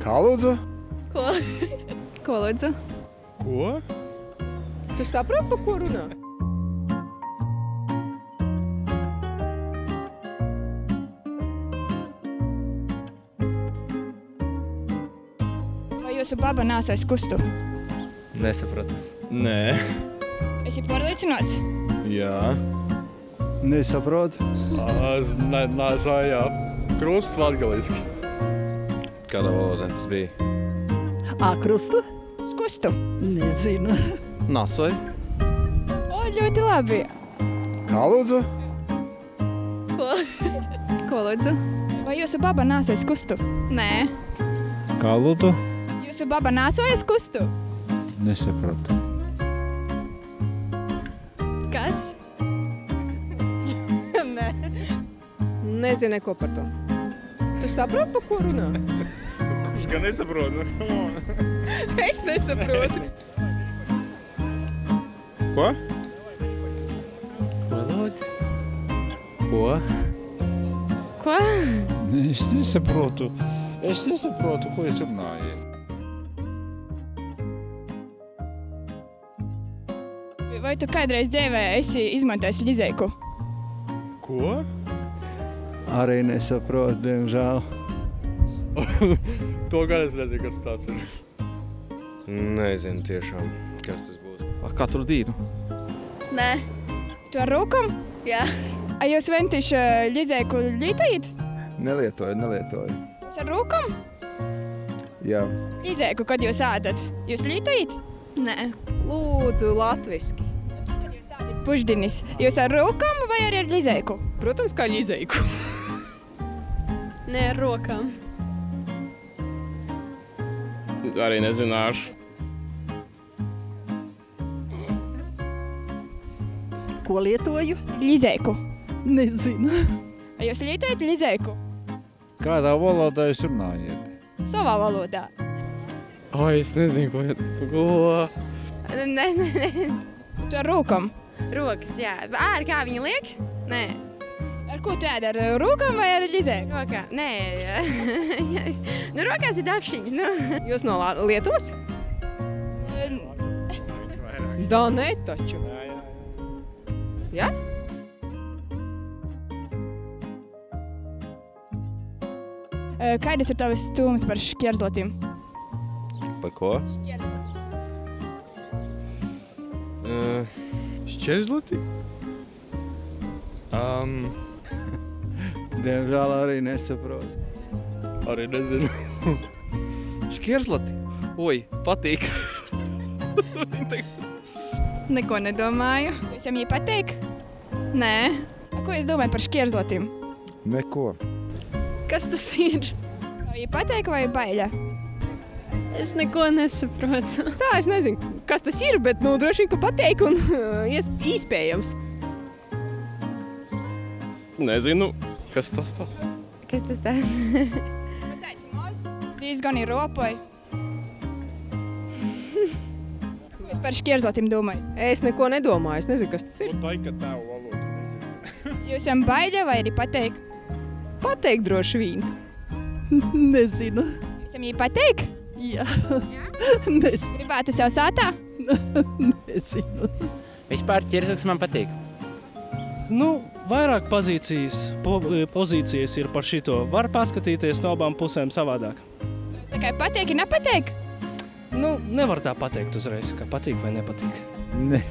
Kā lūdzu? Ko? Ko lūdzu? Ko? Tu saproti, pa ko runā? Vai jūsu baba nāsais kustu? Nesapratu. Nē. Esi pārliecināts? Jā. Nesaprotu. Nāsājā. Krusts latgaliski. Kādā valodā tas bija? Krustu? Skustu. Nezinu. Nasoja. O, ļoti labi. Kā lūdzu? Ko? Ko lūdzu? Vai jūsu baba nāsais kustu? Nē. Kā lūdzu? Jūsu baba nāsais kustu? Nesapratu. Kas? Nē. Nezinu neko par to. Tu saproti, pa ko runā? Kurš gan nesaprot? Es nesaprotu. Ko? Ko lūdzu? Ko? Ko? Es nesaprotu. Es nesaprotu, ko jūs runājat. Vai tu kādreiz dzīvē esi izmantojis ļizeiku? Ko? Arī nesaprotu, diemžēl. To gan es nezinu, kas tāds ir. Nezinu tiešām, kas tas būs. Katru dienu. Nē. Tu ar rūkam? Jā. A jūs ventiši ļizeiku lietojat? Nelietoju. Jūs ar rūkam? Jā. Ļizeiku, kad jūs ādat, jūs lietojat? Nē. Lūdzu, latviski. Kad jūs ādat pušdinis, jūs ar rūkam vai arī ar ļizeiku? Protams, kā ļizeiku. Nē, ar rokām. Arī nezināšu. Ko lietoju? Ļizeiku. Nezinu. A jūs lietojat ļizeiku? Kādā valodā jūs runājat? Savā valodā. Ai, es nezinu, ko. Nē. Tu ar rūkam? Rokas, jā. Ar kā viņi liek? Nē. Ar ko tu ēd? Ar rūkam vai ar ļizeiku? Rokā. Nē. Nu, rokās ir dakšiņas, nu. Jūs no Lietuvas? Da, nē, taču. Jā? Kādas ir tavas stūmas par šķierzlatim? Par ko? Šķerzlati? Diemžēl arī nesaprotu. Arī nezinu. Šķierzlati. Oi, patīk. Neko nedomāju. Jūs jums pateik? Nē. A, ko jūs domājat par šķierzlatim? Neko. Kas tas ir? Vai jūs pateik vai baļa? Es neko nesaprotu. Tā, es nezinu, kas tas ir, bet, nu, droši vien, ka pateik un iespējams. Nezinu, kas tas tāds. Kas tas tāds? Nu, tāds maz. Diezgan ir ropai. Ko jūs par šķierzlatim domājat? Es neko nedomāju, es nezinu, kas tas ir. Tā ir, ka tev valoda nezinu. Jūs jums baļa vai arī pateik? Pateik droši vien. Nezinu. Jūs jums pateik? Jā. Jā? Nezinu. Gribētu sev sātā? Nezinu. Vispār ķierzlis man patīk. Nu, vairāk pozīcijas ir par šito. Var paskatīties no abām pusēm savādāk. Tā kā pateik, nepateik? Nu, nevar tā pateikt uzreiz, ka patīk vai nepatīk. Ne.